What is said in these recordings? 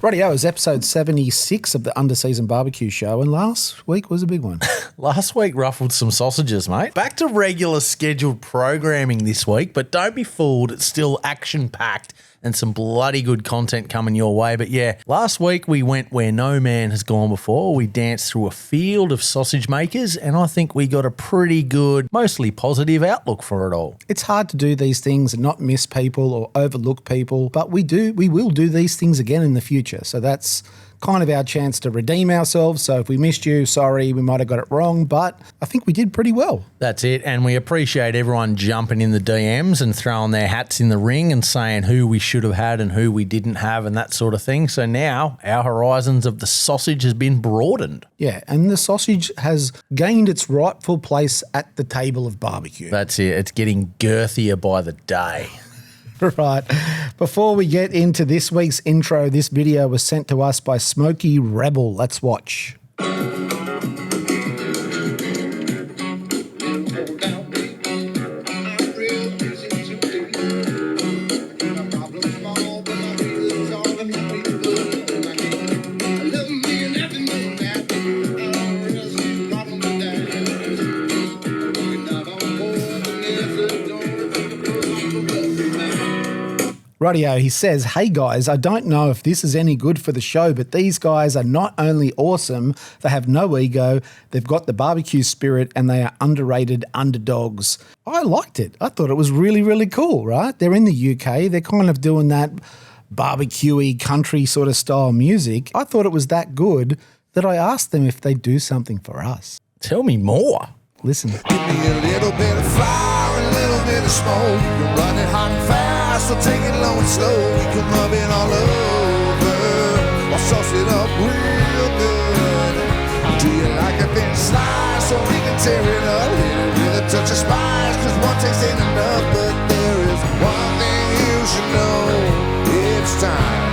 Rightio, it was episode 76 of the Under-Season Barbecue Show, and last week was a big one. Last week ruffled some sausages, mate. Back to regular scheduled programming this week, but don't be fooled, it's still action-packed and some bloody good content coming your way. But yeah, last week we went where no man has gone before. We danced through a field of sausage makers, and I think we got a pretty good, mostly positive outlook for it all. It's hard to do these things and not miss people or overlook people, but we will do these things again in the future. So that's kind of our chance to redeem ourselves. So if we missed you, sorry, we might have got it wrong, but I think we did pretty well. That's it, and we appreciate everyone jumping in the DMs and throwing their hats in the ring and saying who we should have had and who we didn't have and that sort of thing. So now our horizons of the sausage has been broadened. Yeah, and the sausage has gained its rightful place at the table of barbecue. That's it. It's getting girthier by the day. Right. Before we get into this week's intro, this video was sent to us by Smokey Rebel. Let's watch. Rightio, he says, hey guys, I don't know if this is any good for the show, but these guys are not only awesome, they have no ego, they've got the barbecue spirit, and they are underrated underdogs. I liked it. I thought it was really, really cool, right? They're in the UK. They're kind of doing that barbecue-y country sort of style music. I thought it was that good that I asked them if they'd do something for us. Tell me more. Listen. Give me a little bit of fire, a little bit of smoke. You can run it hot and fast, so take it low and slow. We can rub it all over, or sauce it up real good. Do you like a thin slice, so we can tear it up? Hit it with a touch of spice, cause one taste ain't enough. But there is one thing you should know. It's time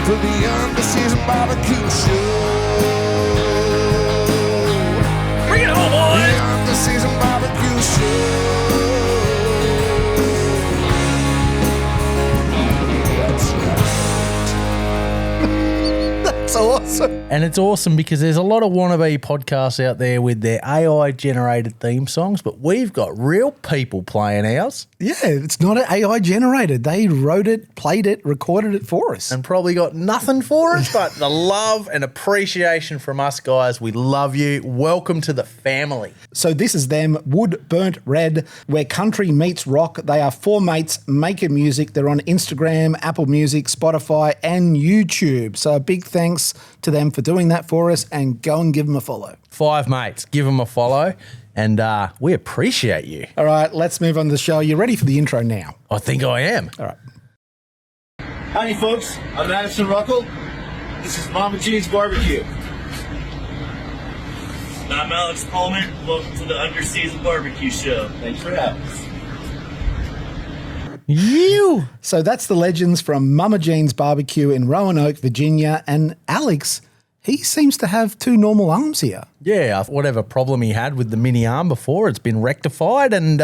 for the Under-Season Barbecue Show. Bring it on, boys! Under-Season Barbecue Show. That's awesome. And it's awesome because there's a lot of wannabe podcasts out there with their AI-generated theme songs, but we've got real people playing ours. Yeah, it's not an AI generated. They wrote it, played it, recorded it for us. And probably got nothing for us, but the love and appreciation from us guys. We love you. Welcome to the family. So this is them, Wood Burnt Red, where country meets rock. They are four mates making music. They're on Instagram, Apple Music, Spotify, and YouTube. So a big thanks to them for doing that for us, and go and give them a follow. 5 mates, give them a follow, and we appreciate you. All right, let's move on to the show. You ready for the intro now? I think I am. All right. Howdy folks, I'm Addison Ruckle. This is Mama Jean's Barbecue. I'm Alex Coleman. Welcome to the Under-Season Barbecue Show. Thanks for having us. You. So that's the legends from Mama Jean's Barbecue in Roanoke, Virginia, and Alex, he seems to have 2 normal arms here. Yeah, whatever problem he had with the mini arm before, it's been rectified, and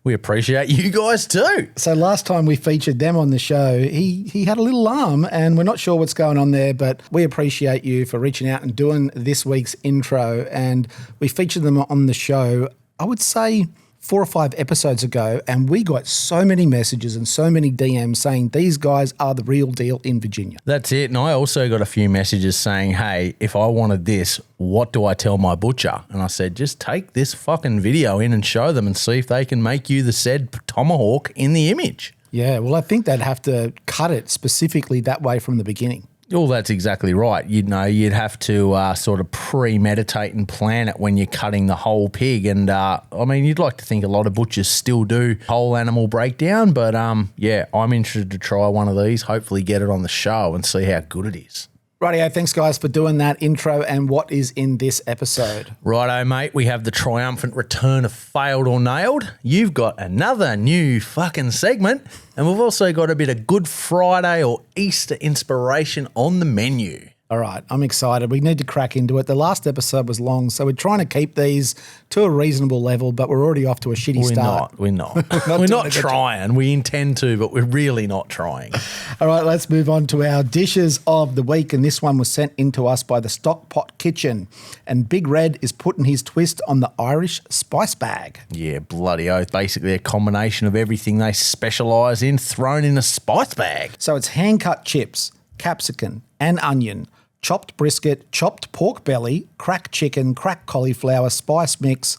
we appreciate you guys too. So last time we featured them on the show, he had a little arm, and we're not sure what's going on there, but we appreciate you for reaching out and doing this week's intro. And we featured them on the show, I would say 4 or 5 episodes ago, and we got so many messages and so many DMs saying these guys are the real deal in Virginia. That's it. And I also got a few messages saying, hey, if I wanted this, what do I tell my butcher? And I said, just take this fucking video in and show them and see if they can make you the said tomahawk in the image. Yeah, well, I think they'd have to cut it specifically that way from the beginning. Well, that's exactly right. You'd have to sort of premeditate and plan it when you're cutting the whole pig. And, you'd like to think a lot of butchers still do whole animal breakdown. But, yeah, I'm interested to try one of these, hopefully get it on the show and see how good it is. Rightio, thanks guys for doing that intro. And what is in this episode? Righto, mate, we have the triumphant return of Failed or Nailed. You've got another new fucking segment, and we've also got a bit of Good Friday or Easter inspiration on the menu. All right, I'm excited. We need to crack into it. The last episode was long, so we're trying to keep these to a reasonable level, but we're already off to a shitty start. We're not trying. We intend to, but we're really not trying. All right, let's move on to our dishes of the week, and this one was sent in to us by the Stockpot Kitchen, and Big Red is putting his twist on the Irish spice bag. Yeah, bloody oath. Basically a combination of everything they specialise in thrown in a spice bag. So it's hand-cut chips, capsicum and onion, chopped brisket, chopped pork belly, cracked chicken, cracked cauliflower, spice mix,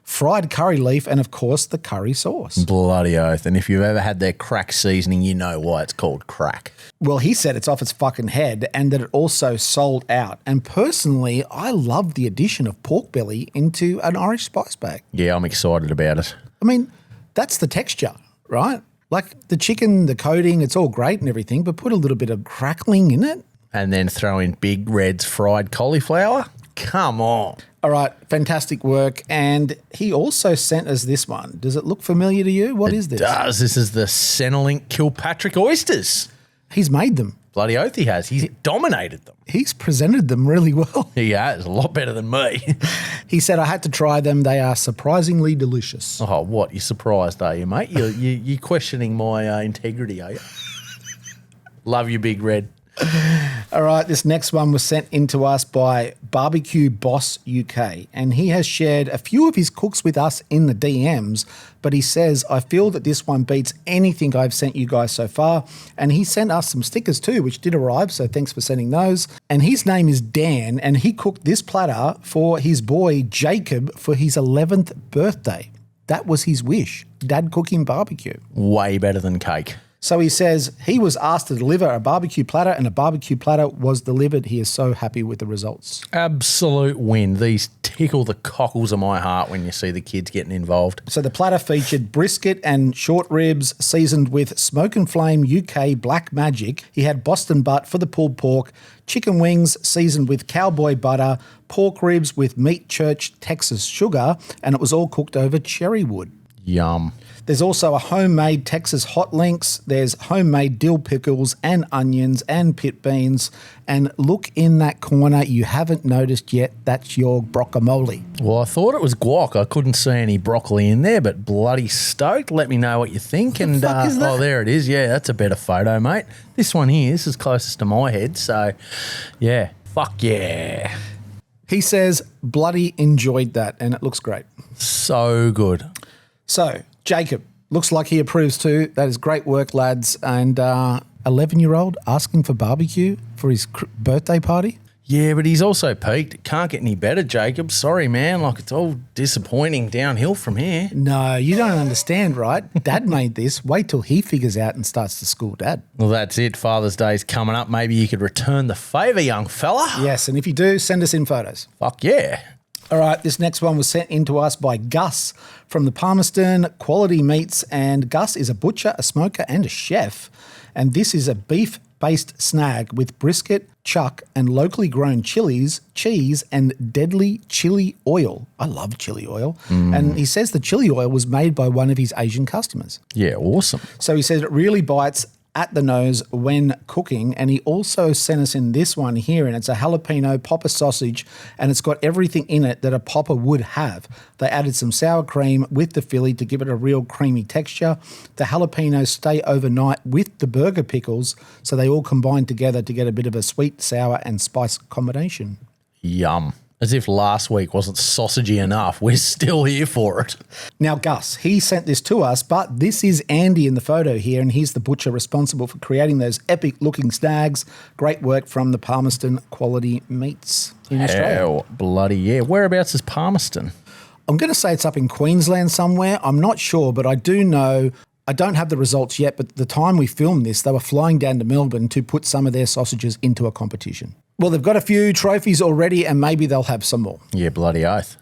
fried curry leaf, and, of course, the curry sauce. Bloody oath. And if you've ever had their crack seasoning, you know why it's called crack. Well, he said it's off its fucking head and that it also sold out. And personally, I love the addition of pork belly into an Irish spice bag. Yeah, I'm excited about it. I mean, that's the texture, right? Like the chicken, the coating, it's all great and everything, but put a little bit of crackling in it. And then throw in Big Red's fried cauliflower? Come on. All right, fantastic work. And he also sent us this one. Does it look familiar to you? What is this? It does. This is the Centrelink Kilpatrick oysters. He's made them. Bloody oath he has. He's dominated them. He's presented them really well. He has. A lot better than me. He said, I had to try them. They are surprisingly delicious. Oh, what? You're surprised, are you, mate? You're questioning my integrity, are you? Love you, Big Red. All right, this next one was sent in to us by Barbecue Boss UK, and he has shared a few of his cooks with us in the DMs, but he says, I feel that this one beats anything I've sent you guys so far, and he sent us some stickers too, which did arrive, so thanks for sending those. And his name is Dan, and he cooked this platter for his boy Jacob for his 11th birthday. That was his wish, dad cooking barbecue. Way better than cake. So he says he was asked to deliver a barbecue platter and a barbecue platter was delivered. He is so happy with the results. Absolute win. These tickle the cockles of my heart when you see the kids getting involved. So the platter featured brisket and short ribs seasoned with Smoke and Flame UK Black Magic. He had Boston butt for the pulled pork, chicken wings seasoned with cowboy butter, pork ribs with Meat Church Texas sugar, and it was all cooked over cherry wood. Yum. There's also a homemade Texas hot links. There's homemade dill pickles and onions and pit beans. And look in that corner. You haven't noticed yet. That's your guacamole. Well, I thought it was guac. I couldn't see any broccoli in there, but bloody stoked. Let me know what you think. What the fuck is that? Oh, there it is. Yeah, that's a better photo, mate. This one here, this is closest to my head. So, yeah, fuck yeah. He says, bloody enjoyed that. And it looks great. So good. So, Jacob, looks like he approves too. That is great work, lads. And 11-year-old asking for barbecue for his birthday party? Yeah, but he's also peaked. It can't get any better, Jacob. Sorry, man. Like, it's all disappointing downhill from here. No, you don't understand, right? Dad made this. Wait till he figures out and starts to school Dad. Well, that's it. Father's Day's coming up. Maybe you could return the favour, young fella. Yes, and if you do, send us in photos. Fuck yeah. All right, this next one was sent in to us by Gus from the Palmerston Quality Meats, and Gus is a butcher, a smoker, and a chef. And this is a beef-based snag with brisket, chuck, and locally grown chilies, cheese, and deadly chili oil. I love chili oil. And he says the chili oil was made by one of his Asian customers. Yeah, awesome. So he says it really bites at the nose when cooking, and he also sent us in this one here, and it's a jalapeno popper sausage, and it's got everything in it that a popper would have. They added some sour cream with the Philly to give it a real creamy texture. The jalapenos stay overnight with the burger pickles, so they all combine together to get a bit of a sweet, sour, and spice combination. Yum. As if last week wasn't sausagey enough. We're still here for it. Now, Gus, he sent this to us, but this is Andy in the photo here, and he's the butcher responsible for creating those epic-looking snags. Great work from the Palmerston Quality Meats in Australia. Hell, bloody yeah. Whereabouts is Palmerston? I'm going to say it's up in Queensland somewhere. I'm not sure, but I do know. I don't have the results yet, but the time we filmed this, they were flying down to Melbourne to put some of their sausages into a competition. Well, they've got a few trophies already, and maybe they'll have some more. Yeah, bloody oath.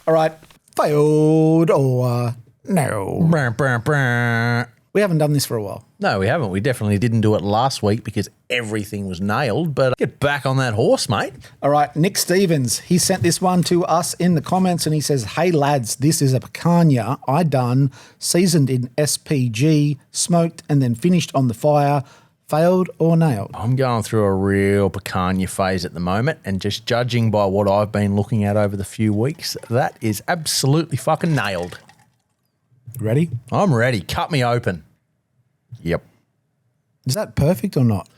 All right, failed or no. Brr, brr, brr. We haven't done this for a while. No, we haven't. We definitely didn't do it last week because everything was nailed, but get back on that horse, mate. All right, Nick Stevens, he sent this one to us in the comments, and he says, hey, lads, this is a picanha I done, seasoned in SPG, smoked, and then finished on the fire. Failed or nailed? I'm going through a real picanha phase at the moment, and just judging by what I've been looking at over the few weeks, that is absolutely fucking nailed. Ready? I'm ready. Cut me open. Yep. Is that perfect or not?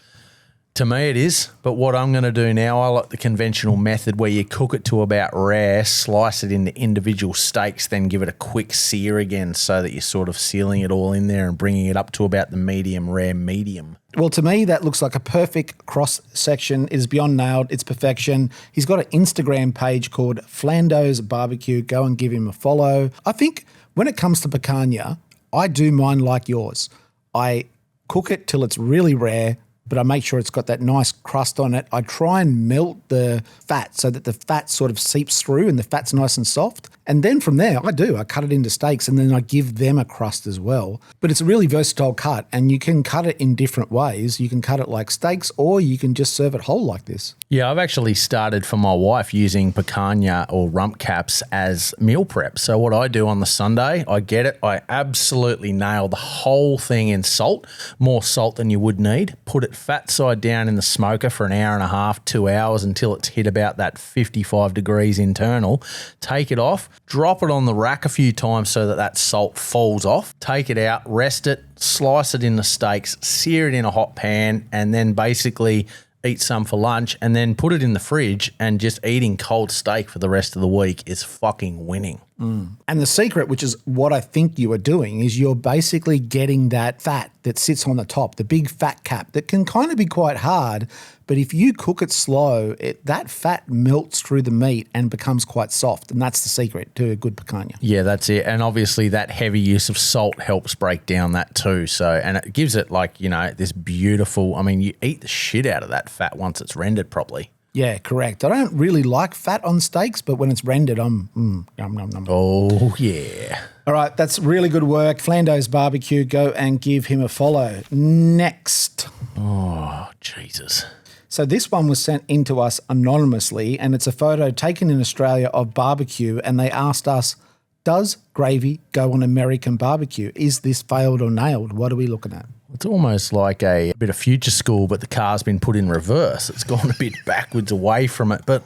To me it is, but what I'm going to do now, I like the conventional method where you cook it to about rare, slice it into individual steaks, then give it a quick sear again so that you're sort of sealing it all in there and bringing it up to about the medium rare medium. Well, to me, that looks like a perfect cross-section. It is beyond nailed. It's perfection. He's got an Instagram page called Flando's Barbecue. Go and give him a follow. I think when it comes to picanha, I do mine like yours. I cook it till it's really rare, but I make sure it's got that nice crust on it. I try and melt the fat so that the fat sort of seeps through and the fat's nice and soft. And then from there, I cut it into steaks and then I give them a crust as well. But it's a really versatile cut and you can cut it in different ways. You can cut it like steaks or you can just serve it whole like this. Yeah, I've actually started for my wife using picanha or rump caps as meal prep. So what I do on the Sunday, I get it. I absolutely nail the whole thing in salt, more salt than you would need. Put it fat side down in the smoker for an hour and a half, 2 hours until it's hit about that 55 degrees internal. Take it off, drop it on the rack a few times so that that salt falls off. Take it out, rest it, slice it into steaks, sear it in a hot pan, and then basically eat some for lunch and then put it in the fridge, and just eating cold steak for the rest of the week is fucking winning. And the secret, which is what I think you are doing, is you're basically getting that fat that sits on the top, the big fat cap that can kind of be quite hard, but if you cook it slow, that fat melts through the meat and becomes quite soft, and that's the secret to a good picanha. Yeah, that's it. And obviously that heavy use of salt helps break down that too. So, and it gives it like, this beautiful, you eat the shit out of that fat once it's rendered properly. Yeah, correct. I don't really like fat on steaks, but when it's rendered, I'm yum, yum, yum. Oh, yeah. All right, that's really good work. Flando's Barbecue, go and give him a follow. Next. Oh, Jesus. So this one was sent in to us anonymously, and it's a photo taken in Australia of barbecue, and they asked us, does gravy go on American barbecue? Is this failed or nailed? What are we looking at? It's almost like a bit of future school, but the car's been put in reverse. It's gone a bit backwards away from it. But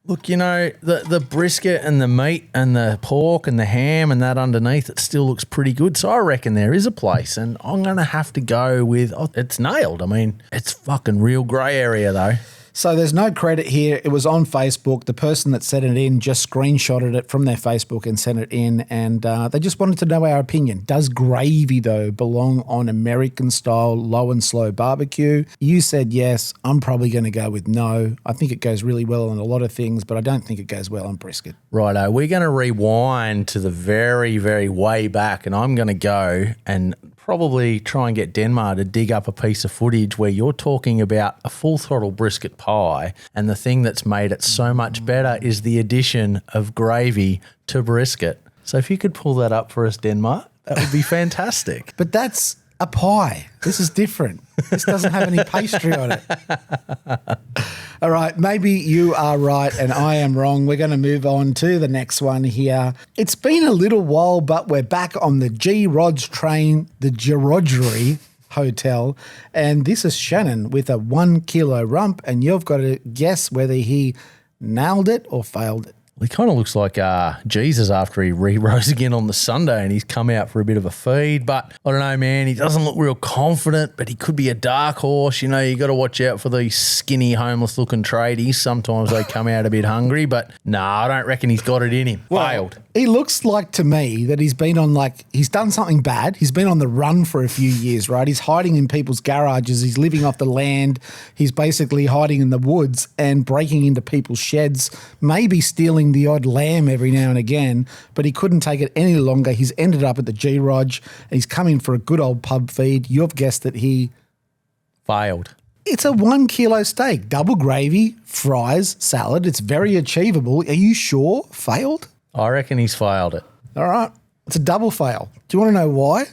look, the brisket and the meat and the pork and the ham and that underneath, it still looks pretty good. So I reckon there is a place, and I'm going to have to go with, it's nailed. It's fucking real grey area though. So there's no credit here. It was on Facebook. The person that sent it in just screenshotted it from their Facebook and sent it in, and they just wanted to know our opinion. Does gravy, though, belong on American-style low and slow barbecue? You said yes. I'm probably going to go with no. I think it goes really well on a lot of things, but I don't think it goes well on brisket. Righto. We're going to rewind to the very, very way back, and I'm going to go and probably try and get Denmark to dig up a piece of footage where you're talking about a full throttle brisket pie, and the thing that's made it so much better is the addition of gravy to brisket. So if you could pull that up for us, Denmark, that would be fantastic. But that's a pie. This is different. This doesn't have any pastry on it. All right, maybe you are right and I am wrong. We're going to move on to the next one here. It's been a little while, but we're back on the G-Rods train, the Girodery Hotel, and this is Shannon with a 1 kilo rump, and you've got to guess whether he nailed it or failed it. He kind of looks like Jesus after he re-rose again on the Sunday and he's come out for a bit of a feed. But I don't know, man. He doesn't look real confident, but he could be a dark horse. You got to watch out for these skinny, homeless-looking tradies. Sometimes they come out a bit hungry. But no, I don't reckon he's got it in him. Failed. He looks like to me that he's been on he's done something bad. He's been on the run for a few years, right? He's hiding in people's garages. He's living off the land. He's basically hiding in the woods and breaking into people's sheds, maybe stealing the odd lamb every now and again, but he couldn't take it any longer. He's ended up at the G-Rod and he's come in for a good old pub feed. You've guessed that he failed. It's a 1 kilo steak, double gravy, fries, salad. It's very achievable. Are you sure? Failed? I reckon he's failed it. All right. It's a double fail. Do you want to know why?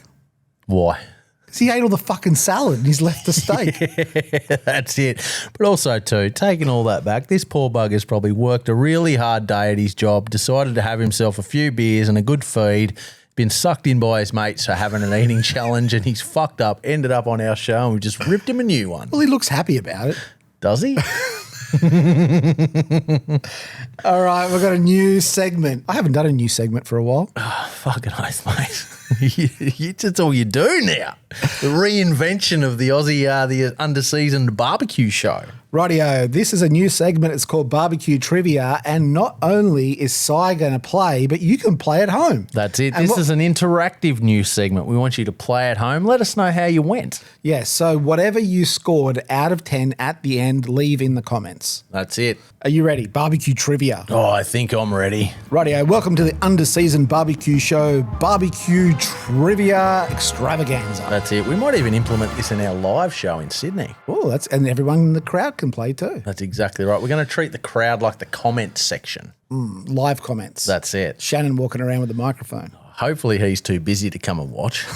Why? Because he ate all the fucking salad and he's left the steak. Yeah, that's it. But also, too, taking all that back, this poor bugger's probably worked a really hard day at his job, decided to have himself a few beers and a good feed, been sucked in by his mates for having an eating challenge, and he's fucked up, ended up on our show, and we just ripped him a new one. Well, he looks happy about it. Does he? All right, we've got a new segment. I haven't done a new segment for a while. Fucking oath, mate. That's all you do now. The reinvention of the Aussie, the underseasoned barbecue show. Rightio, this is a new segment. It's called Barbecue Trivia, and not only is Sigh going to play, but you can play at home. That's it. And This is an interactive news segment. We want you to play at home. Let us know how you went. Yes, so whatever you scored out of 10 at the end, leave in the comments. That's it. Are you ready? Barbecue Trivia. Oh, I think I'm ready. Rightio, welcome to the Underseasoned Barbecue Show, Barbecue Trivia Extravaganza. That's it. We might even implement this in our live show in Sydney. Oh, and everyone in the crowd can play too. That's exactly right. We're going to treat the crowd like the comment section. Live comments. That's it. Shannon walking around with the microphone. Hopefully he's too busy to come and watch.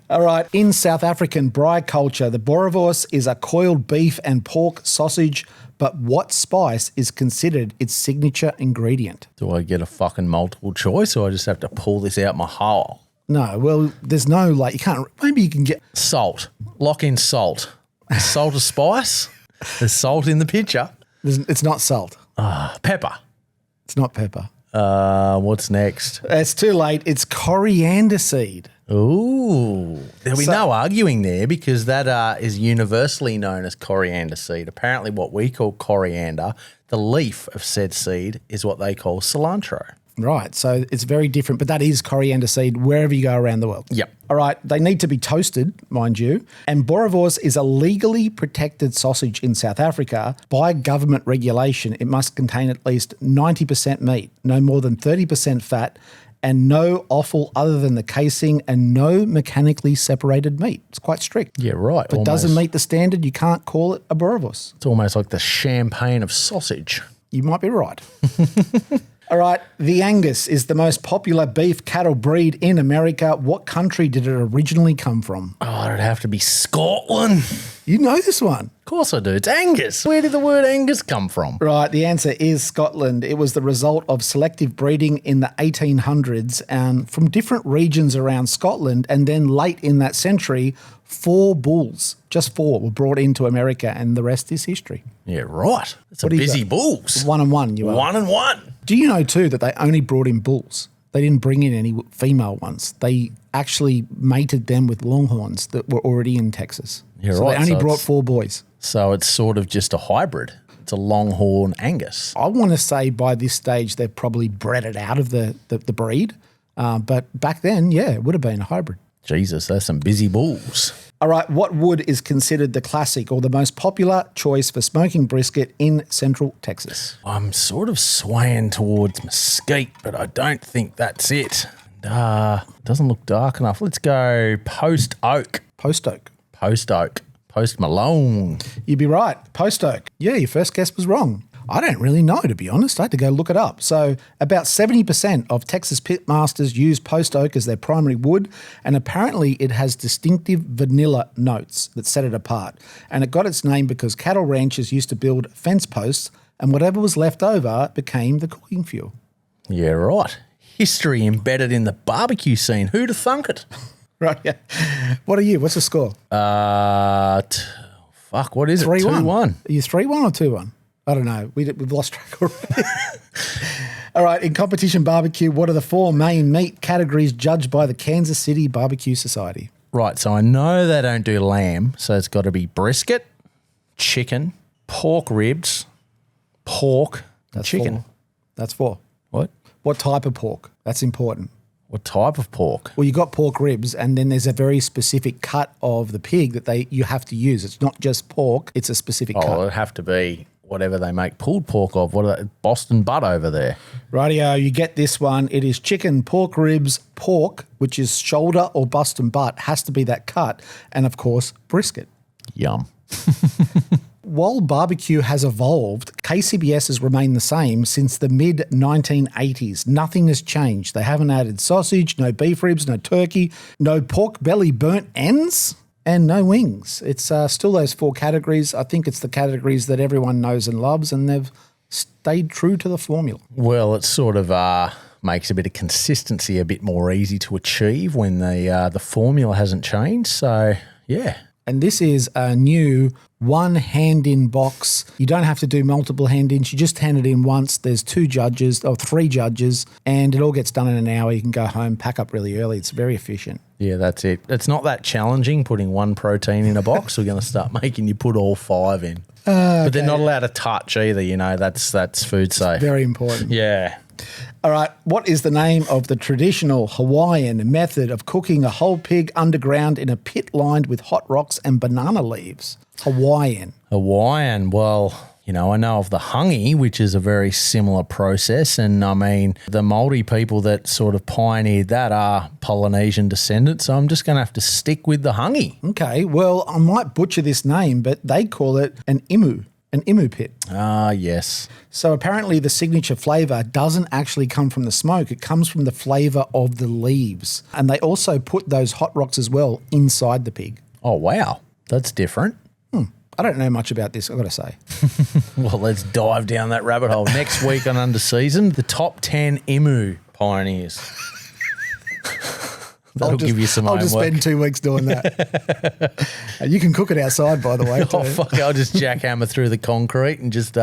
All right. In South African braai culture, the boerewors is a coiled beef and pork sausage, but what spice is considered its signature ingredient? Do I get a fucking multiple choice, or I just have to pull this out my hole? No, well, there's no, you can't, maybe you can get, Salt. Lock in salt. Is salt a spice? There's salt in the picture. it's not salt. Pepper. It's not pepper. What's next? It's too late. It's coriander seed. Ooh. There'll be no arguing there, because that is universally known as coriander seed. Apparently what we call coriander, the leaf of said seed, is what they call cilantro. Right. So it's very different, but that is coriander seed wherever you go around the world. Yep. All right. They need to be toasted, mind you. And boerewors is a legally protected sausage in South Africa. By government regulation, it must contain at least 90% meat, no more than 30% fat, and no offal other than the casing, and no mechanically separated meat. It's quite strict. Yeah, right. If it doesn't meet the standard, you can't call it a boerewors. It's almost like the champagne of sausage. You might be right. All right. The Angus is the most popular beef cattle breed in America. What country did it originally come from? Oh, it'd have to be Scotland. You know this one. Of course I do. It's Angus. Where did the word Angus come from? Right. The answer is Scotland. It was the result of selective breeding in the 1800s and from different regions around Scotland. And then late in that century, 4 bulls, just 4, were brought into America, and the rest is history. Yeah, right. It's a do you busy got? bulls. 1 and 1. You are. 1 and 1. Do you know too that they only brought in bulls? They didn't bring in any female ones. They actually mated them with longhorns that were already in Texas. You're so right. they only So brought it's- 4 boys. So it's sort of just a hybrid. It's a longhorn Angus. I want to say by this stage they've probably bred it out of the breed. But back then, yeah, it would have been a hybrid. Jesus, that's some busy bulls. All right, what wood is considered the classic or the most popular choice for smoking brisket in Central Texas? I'm sort of swaying towards mesquite, but I don't think that's it. It doesn't look dark enough. Let's go post oak. Post oak. Post oak. Post Malone. You'd be right. Post oak. Yeah, your first guess was wrong. I don't really know, to be honest. I had to go look it up. So about 70% of Texas pitmasters use post oak as their primary wood, and apparently it has distinctive vanilla notes that set it apart. And it got its name because cattle ranchers used to build fence posts, and whatever was left over became the cooking fuel. Yeah, right. History embedded in the barbecue scene. Who'd have thunk it? Right, yeah. What are you? What's the score? Fuck, what is it? 3-1. 2-1. Are you 3-1 or 2-1? I don't know. We've lost track already. All right. In competition barbecue, what are the 4 main meat categories judged by the Kansas City Barbecue Society? Right, so I know they don't do lamb, so it's got to be brisket, chicken, pork ribs, pork, and chicken. 4. That's 4. What? What type of pork? That's important. What type of pork? Well, you got pork ribs, and then there's a very specific cut of the pig that you have to use. It's not just pork; it's a specific Oh, cut. it'd have to be whatever they make pulled pork of. What are they? Boston butt over there. Rightio, you get this one. It is chicken, pork ribs, pork, which is shoulder or Boston butt, has to be that cut, and of course brisket. Yum. While barbecue has evolved, KCBS has remained the same since the mid-1980s. Nothing has changed. They haven't added sausage, no beef ribs, no turkey, no pork belly burnt ends, and no wings. It's still those 4 categories. I think it's the categories that everyone knows and loves, and they've stayed true to the formula. Well, it's sort of makes a bit of consistency a bit more easy to achieve when the formula hasn't changed. So, yeah. And this is a new one hand-in box. You don't have to do multiple hand-ins. You just hand it in once. There's 2 judges or 3 judges, and it all gets done in an hour. You can go home, pack up really early. It's very efficient. Yeah, that's it. It's not that challenging putting one protein in a box. We're going to start making you put all 5 in. But they're not allowed to touch either, you know. That's food safe. Very important. Yeah. All right, what is the name of the traditional Hawaiian method of cooking a whole pig underground in a pit lined with hot rocks and banana leaves? Hawaiian. Well, you know, I know of the hangi, which is a very similar process. And I mean, the Māori people that sort of pioneered that are Polynesian descendants. So I'm just going to have to stick with the hangi. Okay, well, I might butcher this name, but they call it an imu pit. Ah, yes. So apparently the signature flavour doesn't actually come from the smoke. It comes from the flavour of the leaves. And they also put those hot rocks as well inside the pig. Oh, wow. That's different. I don't know much about this, I've got to say. Well, let's dive down that rabbit hole. Next week on Under Season, the top 10 imu pioneers. That'll give you some I'll just homework. spend 2 weeks doing that. You can cook it outside, by the way. Oh, fuck, I'll just jackhammer through the concrete and just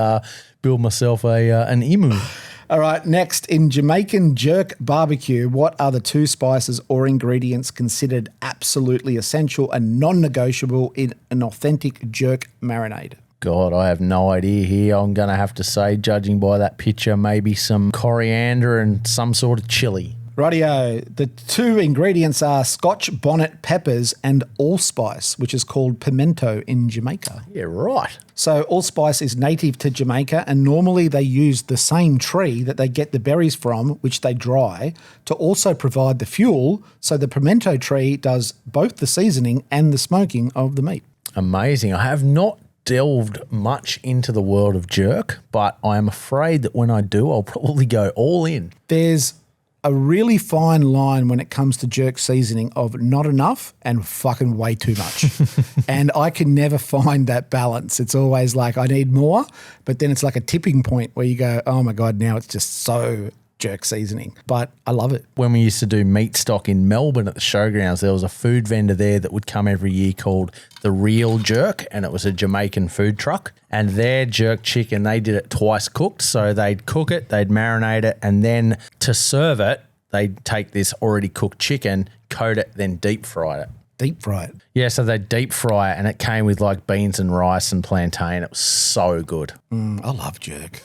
build myself an imu. All right, next, in Jamaican jerk barbecue, what are the 2 spices or ingredients considered absolutely essential and non-negotiable in an authentic jerk marinade? God, I have no idea here. I'm going to have to say, judging by that picture, maybe some coriander and some sort of chili. Rightio. The 2 ingredients are Scotch bonnet peppers and allspice, which is called pimento in Jamaica. Yeah, right. So allspice is native to Jamaica, and normally they use the same tree that they get the berries from, which they dry, to also provide the fuel. So the pimento tree does both the seasoning and the smoking of the meat. Amazing. I have not delved much into the world of jerk, but I am afraid that when I do, I'll probably go all in. There's a really fine line when it comes to jerk seasoning of not enough and fucking way too much. And I can never find that balance. It's always like I need more, but then it's like a tipping point where you go, oh my God, now it's just so jerk seasoning. But I love it. When we used to do meat stock in Melbourne at the showgrounds, there was a food vendor there that would come every year called The Real Jerk, and it was a Jamaican food truck. And their jerk chicken, they did it twice cooked. So they'd cook it, they'd marinate it, and then to serve it, they'd take this already cooked chicken, coat it, then deep fry it. Deep fry it. Yeah, so they deep fry it, and it came with like beans and rice and plantain. It was so good. I love jerk.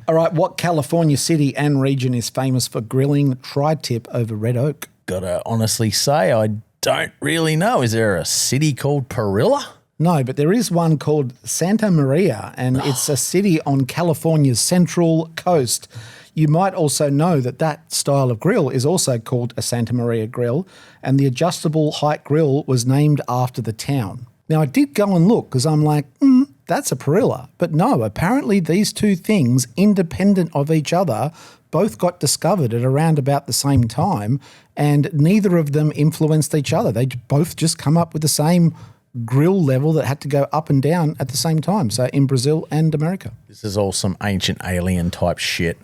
All right, what California city and region is famous for grilling tri-tip over red oak? Gotta honestly say, I don't really know. Is there a city called Parilla? No, but there is one called Santa Maria, and it's a city on California's central coast. You might also know that that style of grill is also called a Santa Maria grill, and the adjustable height grill was named after the town. Now, I did go and look because I'm like, that's a Parilla. But no, apparently these 2 things, independent of each other, both got discovered at around about the same time, and neither of them influenced each other. They both just come up with the same grill level that had to go up and down at the same time. So in Brazil and America. This is all some ancient alien type shit.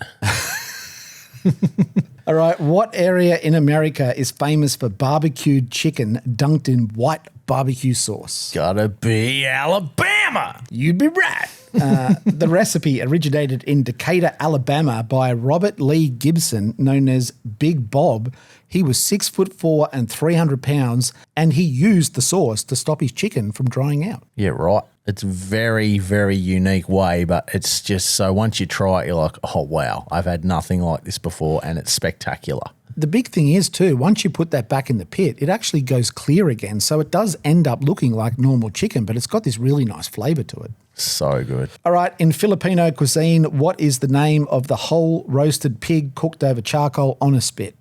All right. What area in America is famous for barbecued chicken dunked in white barbecue sauce? Gotta be Alabama. You'd be right. The recipe originated in Decatur, Alabama by Robert Lee Gibson, known as Big Bob. He was 6'4" and 300 pounds, and he used the sauce to stop his chicken from drying out. Yeah, right. It's very, very unique way, but it's just so once you try it, you're like, oh, wow, I've had nothing like this before, and it's spectacular. The big thing is too, once you put that back in the pit, it actually goes clear again. So it does end up looking like normal chicken, but it's got this really nice flavour to it. So good. All right, in Filipino cuisine, what is the name of the whole roasted pig cooked over charcoal on a spit?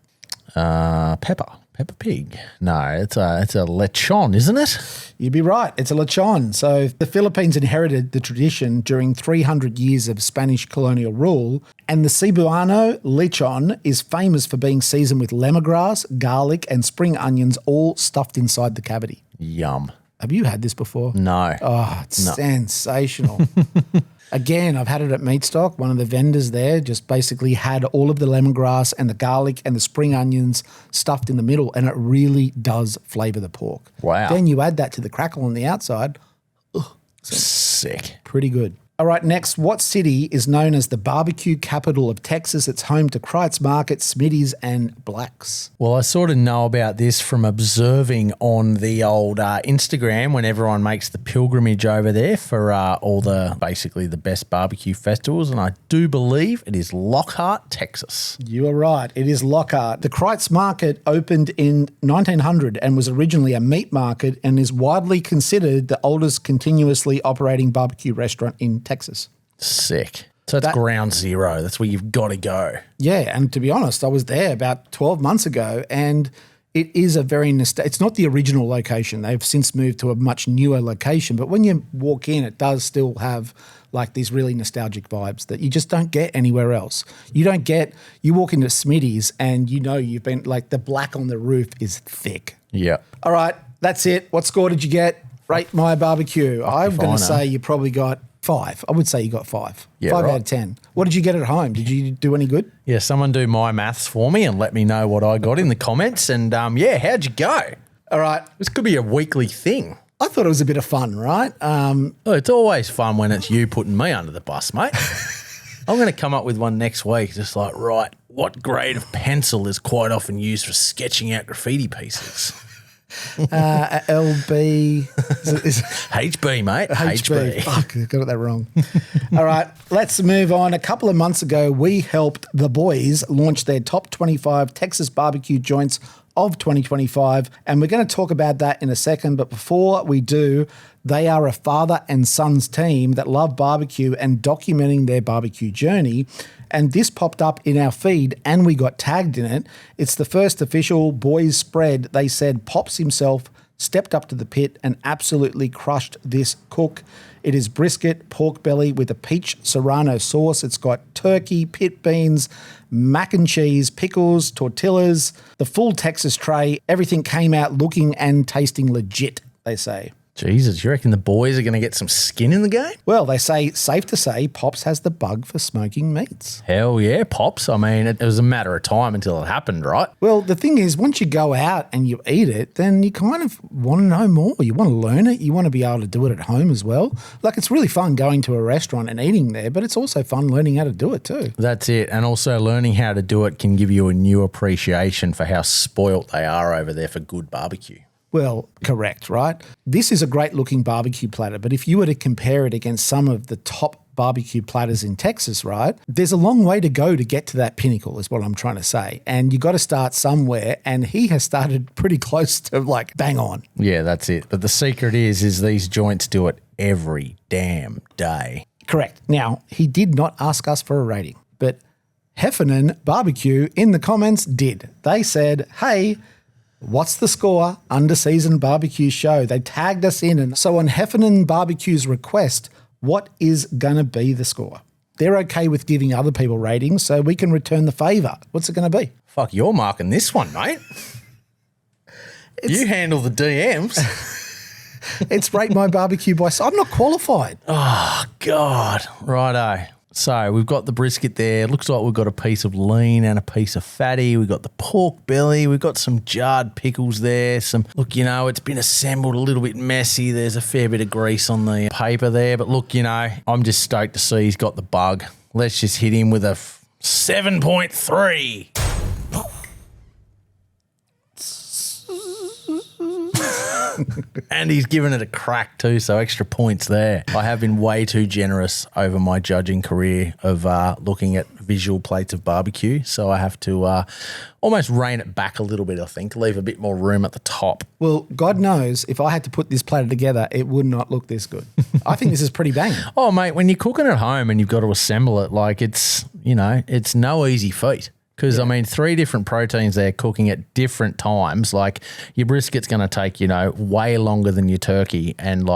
Pepper pig. No, it's a lechon, isn't it? You'd be right. It's a lechon. So the Philippines inherited the tradition during 300 years of Spanish colonial rule, and the Cebuano lechon is famous for being seasoned with lemongrass, garlic, and spring onions, all stuffed inside the cavity. Yum. Have you had this before? No. Oh, it's sensational. Again, I've had it at Meatstock. One of the vendors there just basically had all of the lemongrass and the garlic and the spring onions stuffed in the middle, and it really does flavour the pork. Wow. Then you add that to the crackle on the outside. Sick. Pretty good. All right, next, what city is known as the barbecue capital of Texas? It's home to Kreitz Market, Smitty's, and Black's. Well, I sort of know about this from observing on the old Instagram when everyone makes the pilgrimage over there for all the basically the best barbecue festivals, and I do believe it is Lockhart, Texas. You are right. It is Lockhart. The Kreitz Market opened in 1900 and was originally a meat market and is widely considered the oldest continuously operating barbecue restaurant in Texas. Sick. So that's ground zero. That's where you've got to go. Yeah, and to be honest, I was there about 12 months ago, and it is a very it's not the original location. They've since moved to a much newer location, but when you walk in, it does still have like these really nostalgic vibes that you just don't get anywhere else. You walk into Smitty's and you know you've been like the black on the roof is thick. Yeah. All right, that's it. What score did you get? Rate my barbecue. I'm going to say you probably got 5. I would say you got 5. Yeah, 5 right. out of 10. What did you get at home? Did you do any good? Yeah, someone do my maths for me and let me know what I got in the comments. And how'd you go? All right. This could be a weekly thing. I thought it was a bit of fun, right? It's always fun when it's you putting me under the bus, mate. I'm going to come up with one next week, just like, right, what grade of pencil is quite often used for sketching out graffiti pieces? LB. HB, mate. HB. Fuck, I got that wrong. All right, let's move on. A couple of months ago, we helped the boys launch their top 25 Texas barbecue joints of 2025, and we're going to talk about that in a second. But before we do, they are a father and sons team that love barbecue and documenting their barbecue journey. And this popped up in our feed and we got tagged in it. It's the first official boys spread. They said Pops himself stepped up to the pit and absolutely crushed this cook. It is brisket, pork belly with a peach serrano sauce. It's got turkey, pit beans, mac and cheese, pickles, tortillas, the full Texas tray. Everything came out looking and tasting legit, they say. Jesus, you reckon the boys are going to get some skin in the game? Well, they say, safe to say, Pops has the bug for smoking meats. Hell yeah, Pops. I mean, it was a matter of time until it happened, right? Well, the thing is, once you go out and you eat it, then you kind of want to know more. You want to learn it. You want to be able to do it at home as well. Like, it's really fun going to a restaurant and eating there, but it's also fun learning how to do it too. That's it. And also learning how to do it can give you a new appreciation for how spoilt they are over there for good barbecue. Well, correct, right? This is a great looking barbecue platter, but if you were to compare it against some of the top barbecue platters in Texas, right, there's a long way to go to get to that pinnacle is what I'm trying to say. And you got to start somewhere, and he has started pretty close to like bang on. Yeah, that's it. But the secret is these joints do it every damn day. Correct. Now, he did not ask us for a rating, but Heffernan Barbecue in the comments did. They said, hey, what's the score? Under-season barbecue show. They tagged us in. And so on Heffernan Barbecue's request, what is going to be the score? They're okay with giving other people ratings, so we can return the favour. What's it going to be? Fuck, you're marking this one, mate. You handle the DMs. It's Rate My Barbecue by... I'm not qualified. Oh, God. Righto. So we've got the brisket there. Looks like we've got a piece of lean and a piece of fatty. We've got the pork belly. We've got some jarred pickles there. Look, it's been assembled a little bit messy. There's a fair bit of grease on the paper there. But look, I'm just stoked to see he's got the bug. Let's just hit him with a 7.3. And he's given it a crack too, so extra points there. I have been way too generous over my judging career of looking at visual plates of barbecue, so I have to almost rein it back a little bit, I think, leave a bit more room at the top. Well, God knows if I had to put this platter together, it would not look this good. I think this is pretty banging. Oh, mate, when you're cooking at home and you've got to assemble it, like it's no easy feat. Because, 3 different proteins there cooking at different times. Like, your brisket's going to take, way longer than your turkey. And,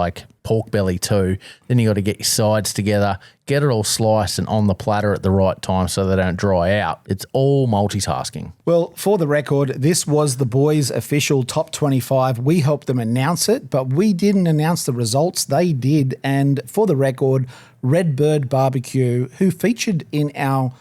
pork belly too. Then you got to get your sides together, get it all sliced and on the platter at the right time so they don't dry out. It's all multitasking. Well, for the record, this was the boys' official top 25. We helped them announce it, but we didn't announce the results. They did. And for the record, Redbird BBQ, who featured in our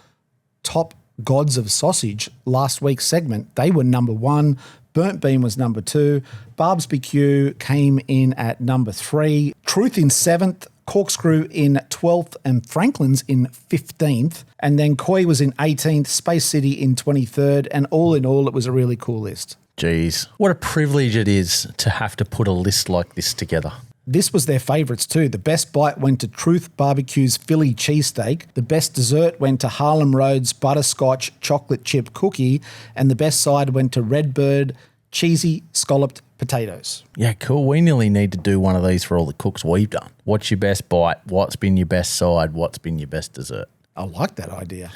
top gods of sausage last week's segment, they were number 1. Burnt Bean was number 2. Barb's BQ came in at number 3. Truth in 7th. Corkscrew in 12th and Franklin's in 15th. And then Koi was in 18th, Space City in 23rd. And all in all, it was a really cool list. Jeez, what a privilege it is to have to put a list like this together. This was their favourites too. The best bite went to Truth Barbecue's Philly cheesesteak. The best dessert went to Harlem Road's butterscotch chocolate chip cookie. And the best side went to Redbird cheesy scalloped potatoes. Yeah, cool. We nearly need to do one of these for all the cooks we've done. What's your best bite? What's been your best side? What's been your best dessert? I like that idea.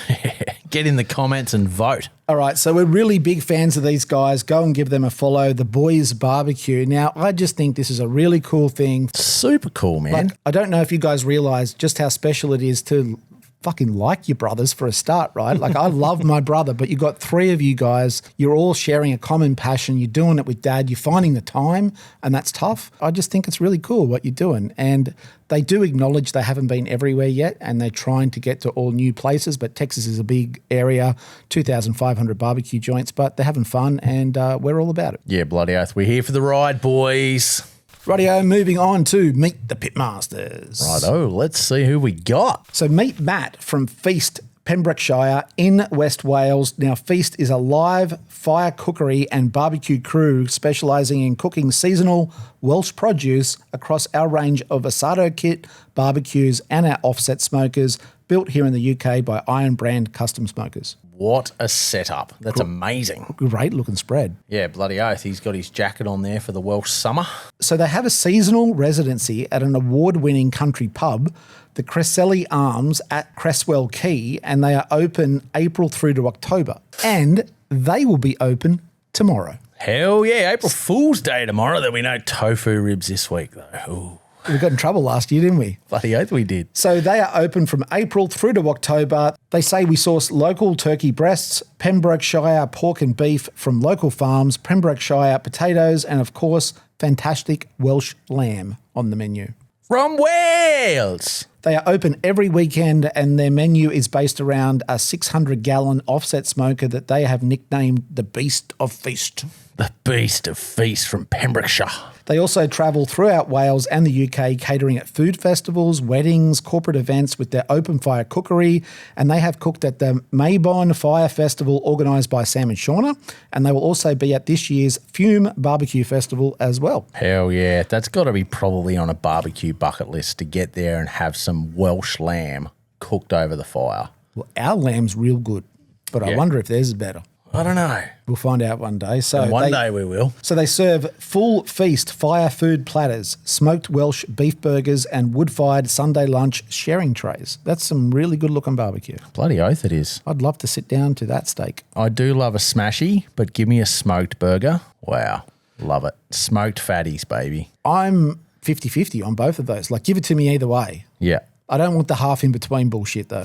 Get in the comments and vote. All right, so we're really big fans of these guys. Go and give them a follow, The Boys BBQ. Now, I just think this is a really cool thing. Super cool, man. Like, I don't know if you guys realize just how special it is to fucking like your brothers for a start, right? Like, I love my brother, but you got 3 of you guys. You're all sharing a common passion. You're doing it with Dad. You're finding the time, and that's tough. I just think it's really cool what you're doing. And they do acknowledge they haven't been everywhere yet, and they're trying to get to all new places, but Texas is a big area, 2,500 barbecue joints, but they're having fun, and we're all about it. Yeah, bloody oath. We're here for the ride, boys. Rightio, moving on to Meet the Pitmasters. Righto, let's see who we got. So meet Matt from Feast, Pembrokeshire in West Wales. Now, Feast is a live fire cookery and barbecue crew specialising in cooking seasonal Welsh produce across our range of Asado kit barbecues and our offset smokers, built here in the UK by Iron Brand Custom Smokers. What a setup. That's amazing. Great looking spread. Yeah, bloody oath. He's got his jacket on there for the Welsh summer. So they have a seasonal residency at an award-winning country pub, the Cresselly Arms at Cresswell Quay, and they are open April through to October. And they will be open tomorrow. Hell yeah. April Fool's Day tomorrow. There'll be no tofu ribs this week, though. Ooh. We got in trouble last year, didn't we? Bloody oath we did. So they are open from April through to October. They say we source local turkey breasts, Pembrokeshire pork and beef from local farms, Pembrokeshire potatoes, and of course, fantastic Welsh lamb on the menu. From Wales. They are open every weekend, and their menu is based around a 600-gallon offset smoker that they have nicknamed the Beast of Feast. The Beast of Feast from Pembrokeshire. They also travel throughout Wales and the UK, catering at food festivals, weddings, corporate events with their open fire cookery, and they have cooked at the Maybon Fire Festival organised by Sam and Shauna, and they will also be at this year's Fume Barbecue Festival as well. Hell yeah. That's got to be probably on a barbecue bucket list to get there and have some Welsh lamb cooked over the fire. Well, our lamb's real good, but I wonder if theirs is better. I don't know. We'll find out one day. So One day we will. So they serve full feast fire food platters, smoked Welsh beef burgers, and wood-fired Sunday lunch sharing trays. That's some really good-looking barbecue. Bloody oath it is. I'd love to sit down to that steak. I do love a smashy, but give me a smoked burger. Wow. Love it. Smoked fatties, baby. I'm 50-50 on both of those. Like, give it to me either way. Yeah. I don't want the half in between bullshit though.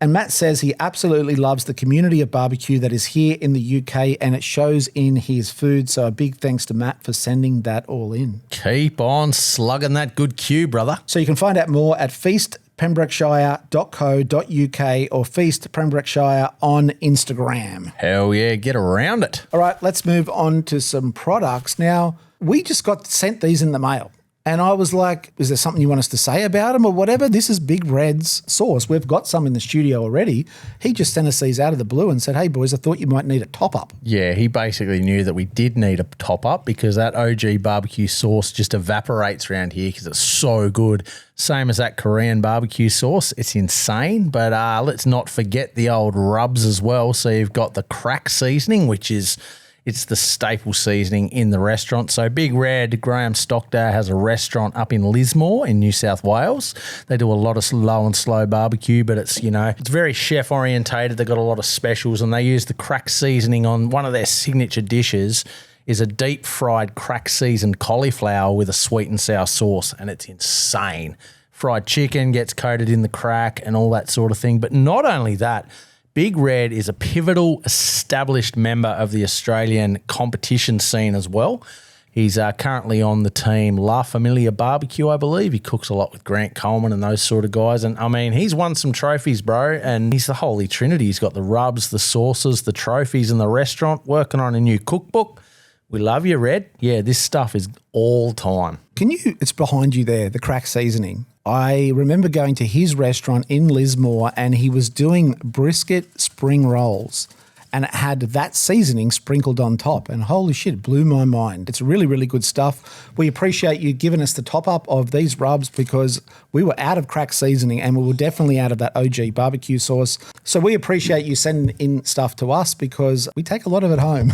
And Matt says he absolutely loves the community of barbecue that is here in the UK, and it shows in his food. So a big thanks to Matt for sending that all in. Keep on slugging that good cue, brother. So you can find out more at feastpembrokeshire.co.uk or Feast Pembrokeshire on Instagram. Hell yeah, get around it. All right, let's move on to some products. Now, we just got sent these in the mail. And I was like, is there something you want us to say about them or whatever? This is Big Red's sauce. We've got some in the studio already. He just sent us these out of the blue and said, hey, boys, I thought you might need a top-up. Yeah, he basically knew that we did need a top-up because that OG barbecue sauce just evaporates around here because it's so good. Same as that Korean barbecue sauce. It's insane. But let's not forget the old rubs as well. So you've got the crack seasoning, which is... it's the staple seasoning in the restaurant. So Big Red, Graham Stockdale has a restaurant up in Lismore in New South Wales. They do a lot of low and slow barbecue, but it's, you know, it's very chef orientated. They've got a lot of specials and they use the crack seasoning on one of their signature dishes is a deep fried crack seasoned cauliflower with a sweet and sour sauce, and it's insane. Fried chicken gets coated in the crack and all that sort of thing. But not only that, Big Red is a pivotal established member of the Australian competition scene as well. He's currently on the team La Familia Barbecue, I believe. He cooks a lot with Grant Coleman and those sort of guys. And, I mean, he's won some trophies, bro, and he's the holy trinity. He's got the rubs, the sauces, the trophies in the restaurant, working on a new cookbook. We love you, Red. Yeah, this stuff is all time. It's behind you there, the crack seasoning. I remember going to his restaurant in Lismore and he was doing brisket spring rolls and it had that seasoning sprinkled on top. And holy shit, it blew my mind. It's really, really good stuff. We appreciate you giving us the top up of these rubs because we were out of crack seasoning and we were definitely out of that OG barbecue sauce. So we appreciate you sending in stuff to us because we take a lot of it home.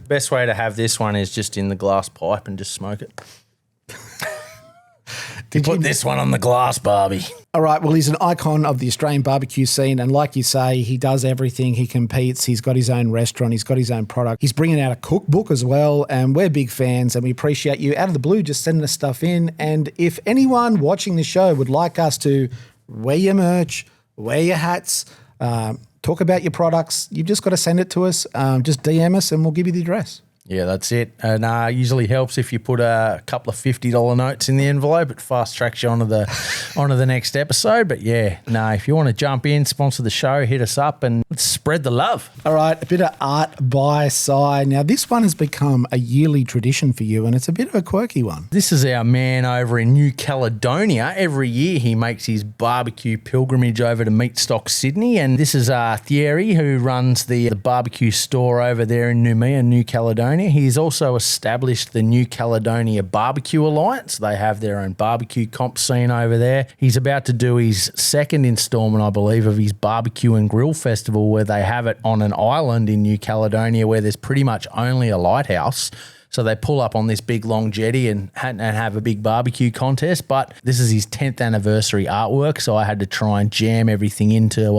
Best way to have this one is just in the glass pipe and just smoke it. Put this one on the glass, Barbie. All right, well, he's an icon of the Australian barbecue scene, and like you say, he does everything. He competes. He's got his own restaurant. He's got his own product. He's bringing out a cookbook as well, and we're big fans, and we appreciate you out of the blue just sending us stuff in. And if anyone watching the show would like us to wear your merch, wear your hats, talk about your products, you've just got to send it to us. Just DM us, and we'll give you the address. Yeah, that's it. And usually helps if you put a couple of $50 notes in the envelope. It fast tracks you onto the next episode. But yeah, if you want to jump in, sponsor the show, hit us up and let's spread the love. All right, a bit of art by Sigh. Now, this one has become a yearly tradition for you, and it's a bit of a quirky one. This is our man over in New Caledonia. Every year he makes his barbecue pilgrimage over to Meat Stock Sydney, and this is Thierry, who runs the barbecue store over there in Noumea, New Caledonia. He's also established the New Caledonia Barbecue Alliance. They have their own barbecue comp scene over there. He's about to do his second installment, I believe, of his barbecue and grill festival where they have it on an island in New Caledonia where there's pretty much only a lighthouse. So they pull up on this big long jetty and have a big barbecue contest. But this is his 10th anniversary artwork, so I had to try and jam everything into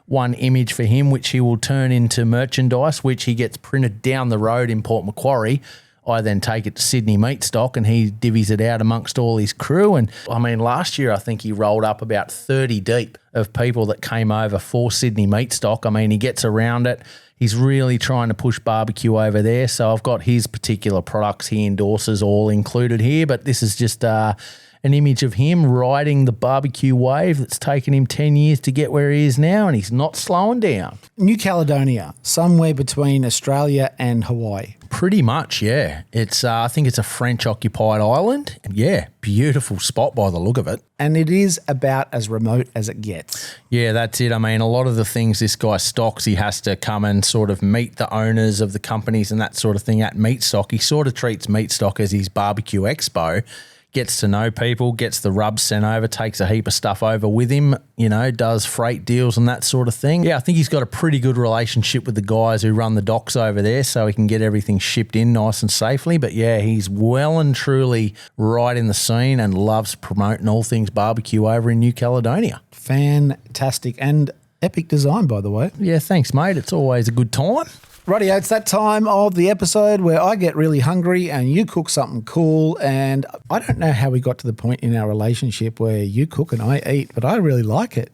one image for him, which he will turn into merchandise, which he gets printed down the road in Port Macquarie. I then take it to Sydney Meat Stock and he divvies it out amongst all his crew. And I mean, last year I think he rolled up about 30 deep of people that came over for Sydney Meat Stock. I mean, he gets around it. He's really trying to push barbecue over there. So I've got his particular products he endorses all included here. But this is just an image of him riding the barbecue wave that's taken him 10 years to get where he is now, and he's not slowing down. New Caledonia, somewhere between Australia and Hawaii. Pretty much, yeah. It's I think it's a French-occupied island. Yeah, beautiful spot by the look of it. And it is about as remote as it gets. Yeah, that's it. I mean, a lot of the things this guy stocks, he has to come and sort of meet the owners of the companies and that sort of thing at Meat Stock. He sort of treats Meat Stock as his barbecue expo. Gets to know people, gets the rubs sent over, takes a heap of stuff over with him, does freight deals and that sort of thing. Yeah, I think he's got a pretty good relationship with the guys who run the docks over there so he can get everything shipped in nice and safely. But yeah, he's well and truly right in the scene and loves promoting all things barbecue over in New Caledonia. Fantastic and epic design, by the way. Yeah, thanks, mate. It's always a good time. Rightio, it's that time of the episode where I get really hungry and you cook something cool, and I don't know how we got to the point in our relationship where you cook and I eat, but I really like it.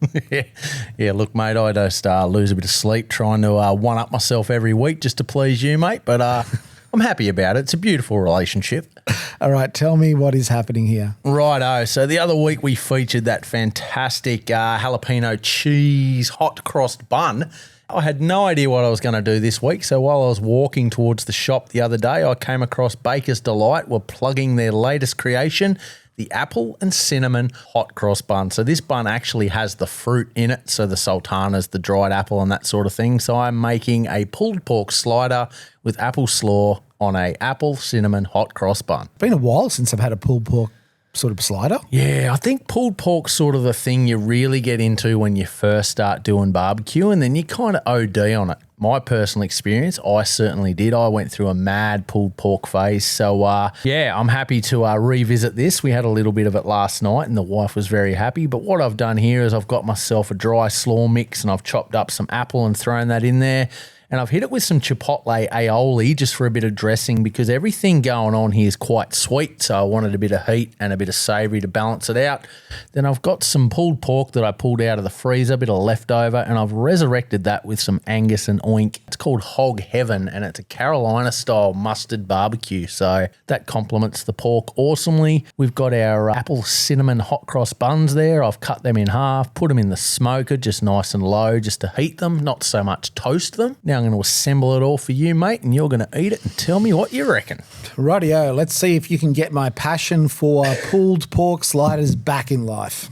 Yeah, look, mate, I just lose a bit of sleep trying to one-up myself every week just to please you, mate, but I'm happy about it. It's a beautiful relationship. All right, tell me what is happening here. Righto. So the other week we featured that fantastic jalapeno cheese hot crossed bun. I had no idea what I was going to do this week, so while I was walking towards the shop the other day, I came across Baker's Delight were plugging their latest creation, the apple and cinnamon hot cross bun. So this bun actually has the fruit in it, so the sultanas, the dried apple and that sort of thing. So I'm making a pulled pork slider with apple slaw on a apple cinnamon hot cross bun. It's been a while since I've had a pulled pork sort of slider. Yeah, I think pulled pork's sort of the thing you really get into when you first start doing barbecue, and then you kind of OD on it. My personal experience, I certainly did. I went through a mad pulled pork phase. So, I'm happy to revisit this. We had a little bit of it last night and the wife was very happy. But what I've done here is I've got myself a dry slaw mix and I've chopped up some apple and thrown that in there. And I've hit it with some chipotle aioli just for a bit of dressing because everything going on here is quite sweet. So I wanted a bit of heat and a bit of savoury to balance it out. Then I've got some pulled pork that I pulled out of the freezer, a bit of leftover, and I've resurrected that with some Angus and oink. It's called Hog Heaven, and it's a Carolina-style mustard barbecue. So that complements the pork awesomely. We've got our apple cinnamon hot cross buns there. I've cut them in half, put them in the smoker just nice and low just to heat them, not so much toast them. Now I'm going to assemble it all for you, mate, and you're going to eat it and tell me what you reckon. Rightio, let's see if you can get my passion for pulled pork sliders back in life.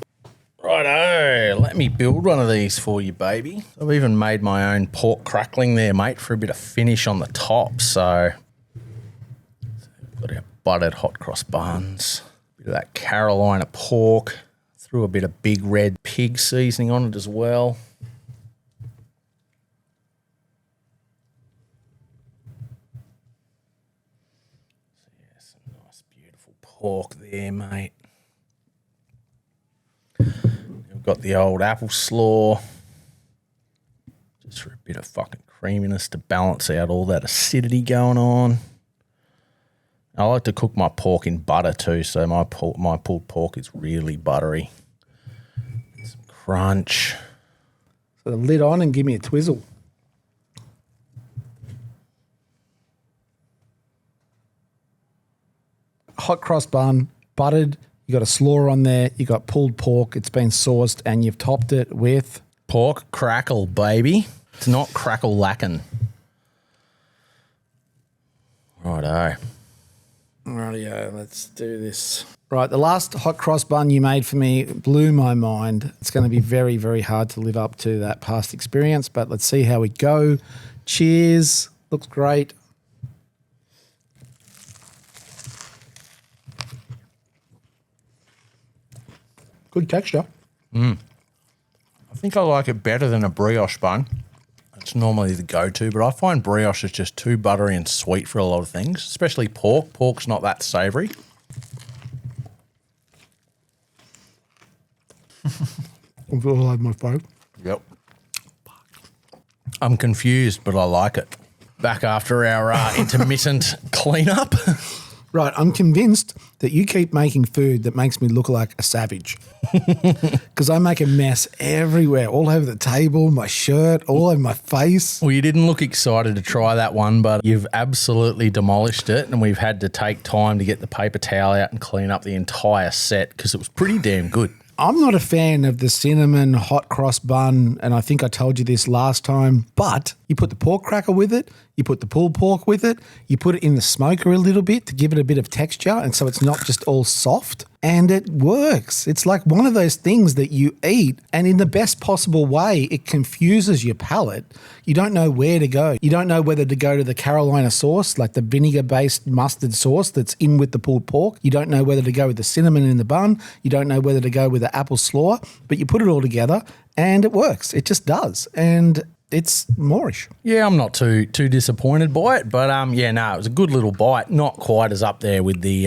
Righto, let me build one of these for you, baby. I've even made my own pork crackling there, mate, for a bit of finish on the top. So we've got our buttered hot cross buns, a bit of that Carolina pork, threw a bit of big red pig seasoning on it as well. So yeah, some nice beautiful pork there, mate. We've got the old apple slaw, just for a bit of fucking creaminess to balance out all that acidity going on. I like to cook my pork in butter too, so my pulled pork is really buttery. Some crunch. So the lid on and give me a twizzle. Hot cross bun, buttered. You got a slaw on there. You got pulled pork. It's been sauced, and you've topped it with Pork crackle, baby. It's not crackle lacking. Righto. Rightio, let's do this. Right, the last hot cross bun you made for me blew my mind. It's going to be very, very hard to live up to that past experience, but let's see how we go. Cheers. Looks great. Good texture. I think I like it better than a brioche bun. It's normally the go-to, but I find brioche is just too buttery and sweet for a lot of things, especially pork. Pork's not that savoury. I feel like my phone. Yep. I'm confused, but I like it. Back after our intermittent cleanup. Right, I'm convinced that you keep making food that makes me look like a savage. Because I make a mess everywhere, all over the table, my shirt, all over my face. Well, you didn't look excited to try that one, but you've absolutely demolished it, and we've had to take time to get the paper towel out and clean up the entire set because it was pretty damn good. I'm not a fan of the cinnamon hot cross bun, and I think I told you this last time, but you put the pork cracker with it, you put the pulled pork with it, you put it in the smoker a little bit to give it a bit of texture, and so it's not just all soft, and it works. It's like one of those things that you eat, and in the best possible way, it confuses your palate. You don't know where to go. You don't know whether to go to the Carolina sauce, like the vinegar-based mustard sauce that's in with the pulled pork. You don't know whether to go with the cinnamon in the bun. You don't know whether to go with the apple slaw, but you put it all together and it works. It just does. And it's Moorish. Yeah, I'm not too disappointed by it, but it was a good little bite. Not quite as up there with the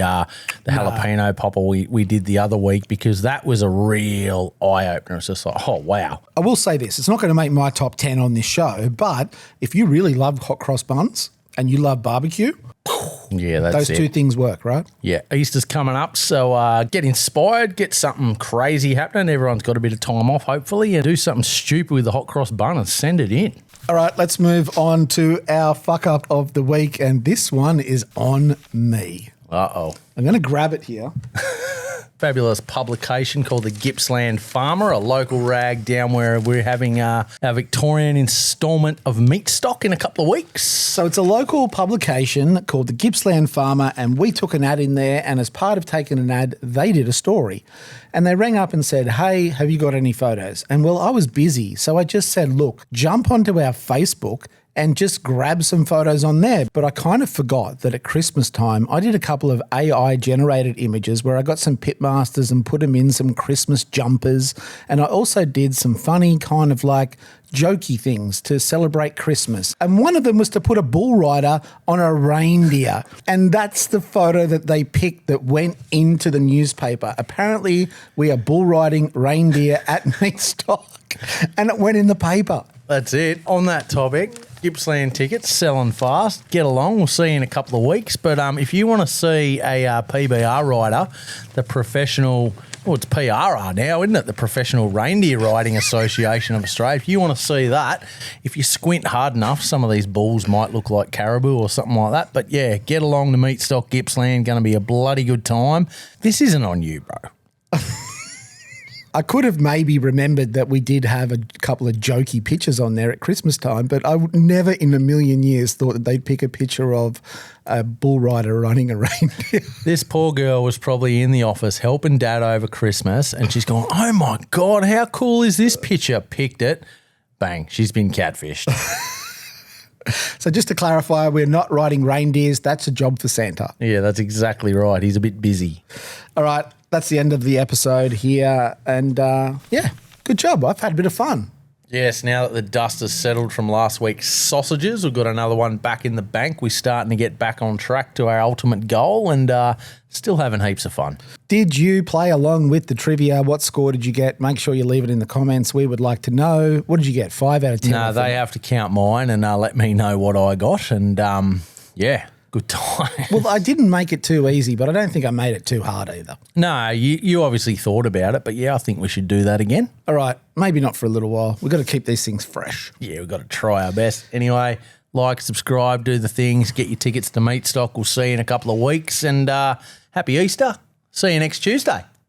jalapeno popper we did the other week because that was a real eye opener. It's just like, oh wow. I will say this: it's not going to make my top 10 on this show, but if you really love hot cross buns and you love barbecue, yeah, that's those two things work, right? Yeah, Easter's coming up, so get inspired, get something crazy happening. Everyone's got a bit of time off, hopefully, and do something stupid with the hot cross bun and send it in. All right, let's move on to our fuck up of the week, and this one is on me. Uh-oh. I'm going to grab it here. Fabulous publication called the Gippsland Farmer, a local rag down where we're having our Victorian instalment of meat stock in a couple of weeks. So it's a local publication called the Gippsland Farmer, and we took an ad in there, and as part of taking an ad, they did a story. And they rang up and said, hey, have you got any photos? And well, I was busy, so I just said, look, jump onto our Facebook and just grab some photos on there. But I kind of forgot that at Christmas time, I did a couple of AI-generated images where I got some Pitmasters and put them in some Christmas jumpers. And I also did some funny kind of like jokey things to celebrate Christmas. And one of them was to put a bull rider on a reindeer. And that's the photo that they picked that went into the newspaper. Apparently, we are bull riding reindeer at meat stock. And it went in the paper. That's it. On that topic, Gippsland tickets selling fast. Get along. We'll see you in a couple of weeks. But if you want to see a PBR rider, the professional, well, it's PRR now, isn't it? The Professional Reindeer Riding Association of Australia. If you want to see that, if you squint hard enough, some of these bulls might look like caribou or something like that. But yeah, get along to Meat Stock Gippsland. Going to be a bloody good time. This isn't on you, bro. I could have maybe remembered that we did have a couple of jokey pictures on there at Christmas time, but I would never in a million years thought that they'd pick a picture of a bull rider running a reindeer. This poor girl was probably in the office helping Dad over Christmas, and she's going, oh my God, how cool is this picture? Picked it. Bang, she's been catfished. So just to clarify, we're not riding reindeers. That's a job for Santa. Yeah, that's exactly right. He's a bit busy. All right, that's the end of the episode here. And yeah, good job. I've had a bit of fun. Yes, now that the dust has settled from last week's sausages, we've got another one back in the bank. We're starting to get back on track to our ultimate goal and still having heaps of fun. Did you play along with the trivia? What score did you get? Make sure you leave it in the comments. We would like to know. What did you get? 5 out of 10? No, they have to count mine and let me know what I got. And yeah, good time. Well, I didn't make it too easy, but I don't think I made it too hard either. No, you obviously thought about it, but yeah, I think we should do that again. All right, maybe not for a little while. We've got to keep these things fresh. Yeah, we've got to try our best. Anyway, like, subscribe, do the things, get your tickets to Meat Stock. We'll see you in a couple of weeks and happy Easter. See you next Tuesday.